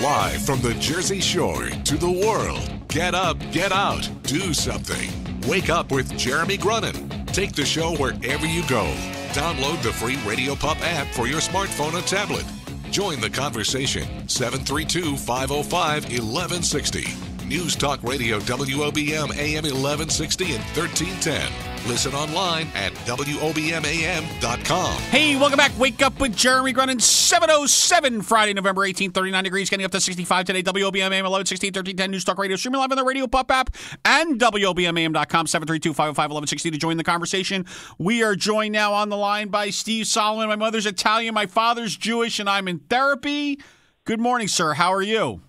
Live from the Jersey Shore to the world. Get up, get out, do something. Wake up with Jeremy Grunin. Take the show wherever you go. Download the free Radio Pup app for your smartphone or tablet. Join the conversation. 732-505-1160. News Talk Radio WOBM AM 1160 and 1310. Listen online at WOBMAM.com. Hey, welcome back. Wake up with Jeremy Grunin. 7:07, Friday, November 18th, 39 degrees, getting up to 65 today. WOBMAM 1160 and 1310. News Talk Radio. Streaming live on the Radio Pup app and WOBMAM.com. 732-505-1160 to join the conversation. We are joined now on the line by Steve Soloman. My mother's Italian, my father's Jewish, and I'm in therapy. Good morning, sir. How are you?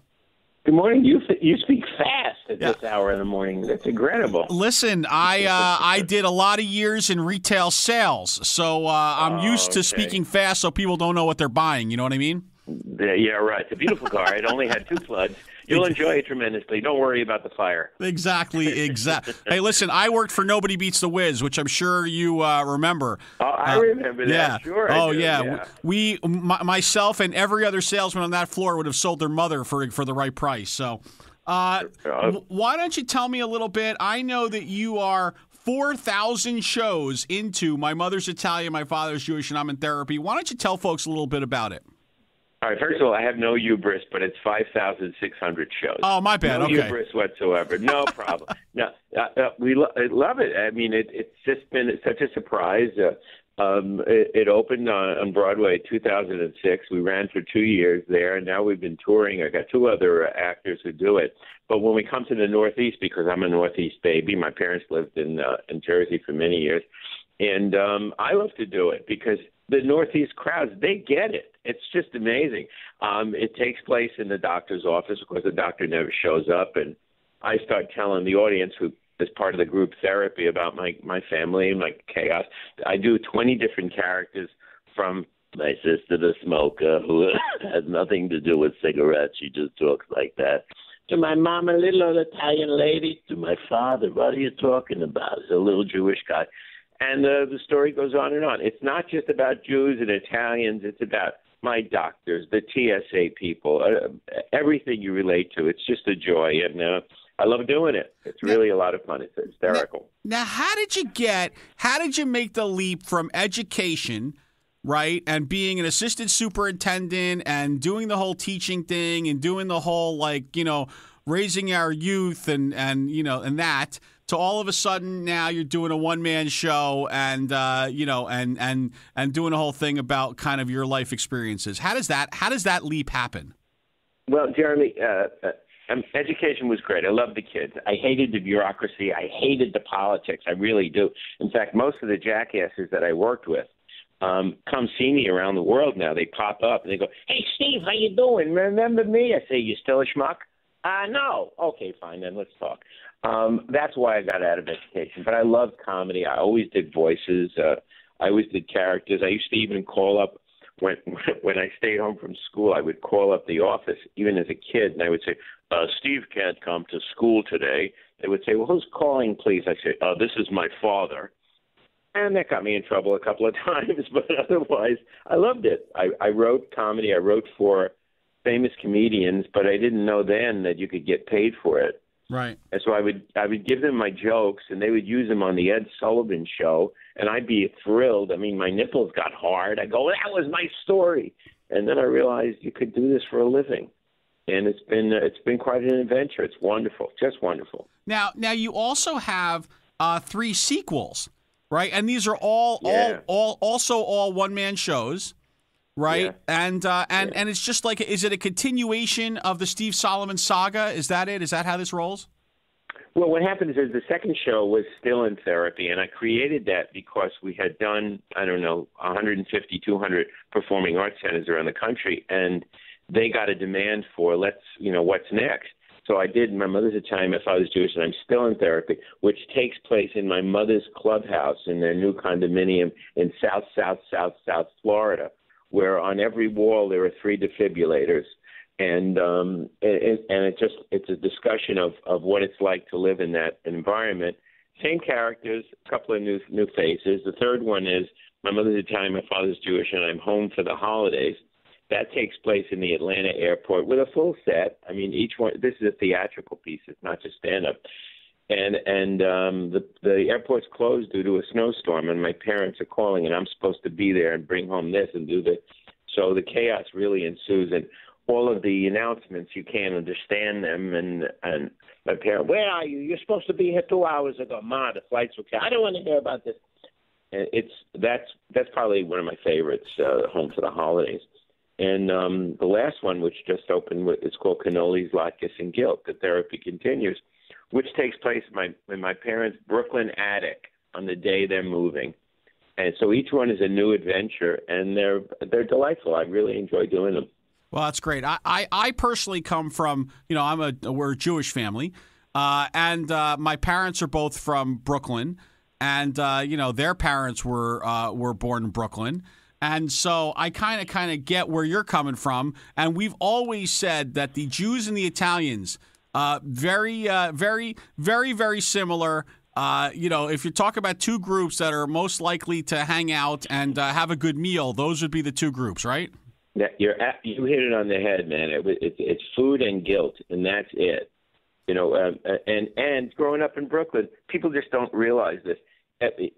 Good morning. You speak fast at this hour in the morning. That's incredible. Listen, I did a lot of years in retail sales, so I'm used to speaking fast so people don't know what they're buying. You know what I mean? Yeah, right. It's a beautiful car. It only had 2 floods. You'll enjoy it tremendously. Don't worry about the fire. Exactly. Hey, listen, I worked for Nobody Beats the Wiz, which I'm sure you remember. Oh, I remember that. Yeah. Sure. Oh, yeah. Myself and every other salesman on that floor would have sold their mother for the right price. So why don't you tell me a little bit? I know that you are 4,000 shows into My Mother's Italian, My Father's Jewish, and I'm in therapy. Why don't you tell folks a little bit about it? All right, first of all, I have no hubris, but it's 5,600 shows. Oh, my bad. No okay. hubris whatsoever. No problem. No, we love it. I mean, it's just been such a surprise. It opened on Broadway in 2006. We ran for 2 years there, and now we've been touring. I got 2 other actors who do it. But when we come to the Northeast, because I'm a Northeast baby, my parents lived in Jersey for many years, and I love to do it because the Northeast crowds, they get it. It's just amazing. It takes place in the doctor's office. Of course, the doctor never shows up, and I start telling the audience, who is part of the group therapy, about my family and my chaos. I do 20 different characters, from my sister, the smoker, who has nothing to do with cigarettes. She just talks like that. To my mom, a little old Italian lady. To my father, what are you talking about? He's a little Jewish guy. And the story goes on and on. It's not just about Jews and Italians. It's about my doctors, the TSA people, everything you relate to. It's just a joy, and I love doing it. It's really a lot of fun. It's hysterical. Now, how did you make the leap from education, right, and being an assistant superintendent and doing the whole teaching thing and doing the whole, raising our youth and that, to all of a sudden now you're doing a one-man show and doing a whole thing about kind of your life experiences. How does that leap happen? Well, Jeremy, education was great. I loved the kids. I hated the bureaucracy. I hated the politics. I really do. In fact, most of the jackasses that I worked with come see me around the world now. They pop up and they go, "Hey, Steve, how you doing? Remember me?" I say, "You still a schmuck?" No. Okay, fine, then let's talk. That's why I got out of education. But I loved comedy. I always did voices. I always did characters. I used to even call up when I stayed home from school. I would call up the office, even as a kid, and I would say, "Steve can't come to school today." They would say, "Well, who's calling, please?" I say, "This is my father." And that got me in trouble a couple of times, but otherwise, I loved it. I wrote comedy. I wrote for famous comedians, but I didn't know then that you could get paid for it. Right. And so I would give them my jokes, and they would use them on the Ed Sullivan Show, and I'd be thrilled. I mean, my nipples got hard. I go, "That was my story," and then I realized you could do this for a living, and it's been quite an adventure. It's wonderful, just wonderful. Now you also have 3 sequels, right? And these are all one-man shows. Right, yeah. And it's just like, is it a continuation of the Steve Soloman saga? Is that it? Is that how this rolls? Well, what happens is the second show was still in therapy, and I created that because we had done, 150, 200 performing arts centers around the country, and they got a demand for what's next. So I did My Mother's Italian, My Father's Jewish, and I'm still in therapy, which takes place in my mother's clubhouse in their new condominium in South Florida, where on every wall there are 3 defibrillators, and it's a discussion of what it's like to live in that environment. Same characters, a couple of new faces. The third one is My Mother's Italian, My Father's Jewish, and I'm home for the holidays. That takes place in the Atlanta airport with a full set. I mean, each one. This is a theatrical piece. It's not just stand-up. And the airport's closed due to a snowstorm, and my parents are calling, and I'm supposed to be there and bring home this and do the. So the chaos really ensues, and all of the announcements, you can't understand them. And my parents, where are you? You're supposed to be here 2 hours ago. Ma, the flights were canceled. I don't want to hear about this. And that's probably one of my favorites, Home for the Holidays. And the last one, which just opened, it's called Cannolis, Latkes, and Guilt. The Therapy Continues, which takes place in my parents' Brooklyn attic on the day they're moving. And so each one is a new adventure, and they're delightful. I really enjoy doing them. Well, that's great. I personally come from, we're a Jewish family, and my parents are both from Brooklyn, and their parents were born in Brooklyn. And so I kind of get where you're coming from. And we've always said that the Jews and the Italians, very, very, very, very similar. If you talk about two groups that are most likely to hang out and have a good meal, those would be the two groups, right? You hit it on the head, man. It's food and guilt, and that's it. And growing up in Brooklyn, people just don't realize this.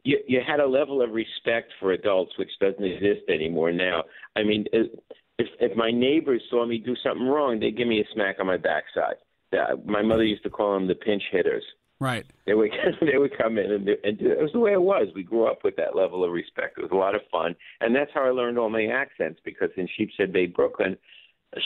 You had a level of respect for adults which doesn't exist anymore now. I mean, if my neighbors saw me do something wrong, they'd give me a smack on my backside. My mother used to call them the pinch hitters. Right. They would come in and do it was the way it was. We grew up with that level of respect. It was a lot of fun, and that's how I learned all my accents. Because in Sheepshead Bay, Brooklyn,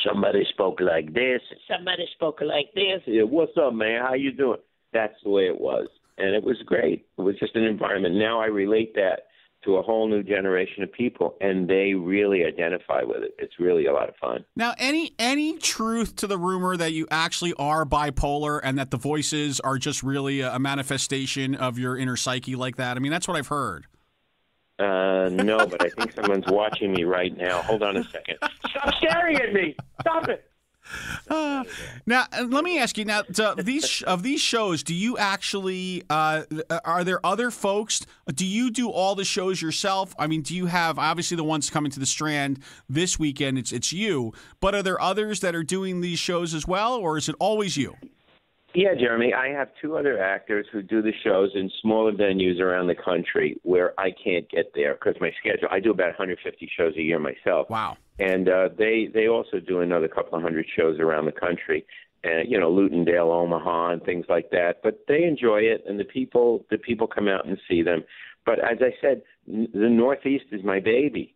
somebody spoke like this, somebody spoke like this. Yeah, what's up, man? How you doing? That's the way it was. And it was great. It was just an environment. Now I relate that to a whole new generation of people, and they really identify with it. It's really a lot of fun. Now, any truth to the rumor that you actually are bipolar and that the voices are just really a manifestation of your inner psyche like that? I mean, that's what I've heard. No, but I think someone's watching me right now. Hold on a second. Stop staring at me. Stop it. Now, let me ask you. Now, these shows, do you actually? Are there other folks? Do you do all the shows yourself? I mean, do you have obviously the ones coming to the Strand this weekend? It's you, but are there others that are doing these shows as well, or is it always you? Yeah, Jeremy, I have two other actors who do the shows in smaller venues around the country where I can't get there because my schedule. I do about 150 shows a year myself. Wow. And they also do another couple of hundred shows around the country, Lutendale, Omaha, and things like that. But they enjoy it, and the people come out and see them. But as I said, the Northeast is my baby,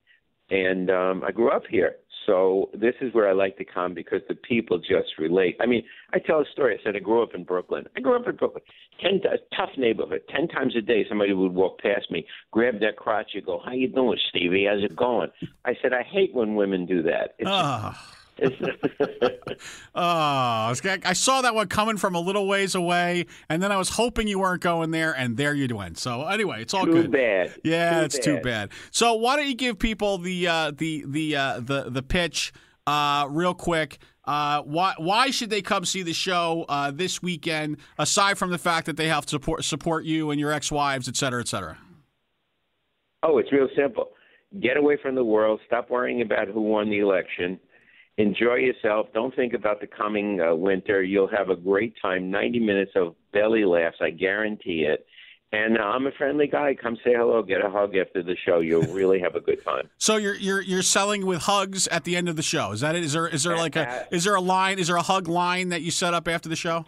and I grew up here. So this is where I like to come because the people just relate. I mean, I tell a story. I said I grew up in Brooklyn. Tough neighborhood. 10 times a day somebody would walk past me, grab their crotch, and go, "How you doing, Stevie? How's it going?" I said, I hate when women do that. I saw that one coming from a little ways away, and then I was hoping you weren't going there, and there you went. So anyway, it's all good. Too bad. Yeah, it's too bad. So why don't you give people the pitch real quick? Why should they come see the show this weekend? Aside from the fact that they have to support you and your ex-wives, et cetera, et cetera. Oh, it's real simple. Get away from the world. Stop worrying about who won the election. Enjoy yourself. Don't think about the coming winter. You'll have a great time. 90 minutes of belly laughs. I guarantee it. And I'm a friendly guy. Come say hello. Get a hug after the show. You'll really have a good time. So you're selling with hugs at the end of the show. Is that it? Is there a hug line that you set up after the show?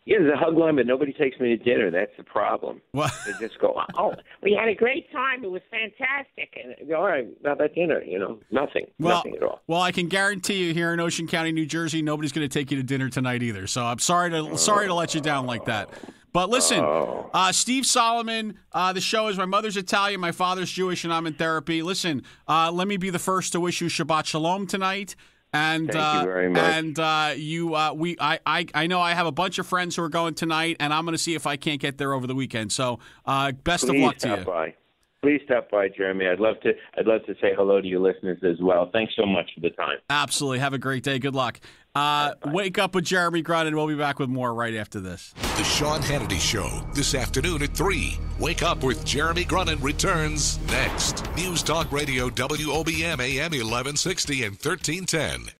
Yeah, there's a hug line, but nobody takes me to dinner. That's the problem. What? They just go, "Oh, we had a great time. It was fantastic." And I go, "All right, not that dinner, nothing at all." Well, I can guarantee you here in Ocean County, New Jersey, nobody's going to take you to dinner tonight either. So I'm sorry to let you down like that. But listen, Steve Soloman, the show is My Mother's Italian, My Father's Jewish, and I'm in Therapy. Listen, let me be the first to wish you Shabbat Shalom tonight. And thank you very much. And I know I have a bunch of friends who are going tonight, and I'm going to see if I can't get there over the weekend. So best of luck to you. Please stop by, Jeremy. I'd love to say hello to your listeners as well. Thanks so much for the time. Absolutely. Have a great day. Good luck. Wake Up with Jeremy Grunin. We'll be back with more right after this. The Sean Hannity Show, this afternoon at 3. Wake Up with Jeremy Grunin returns next. News Talk Radio, WOBM AM 1160 and 1310.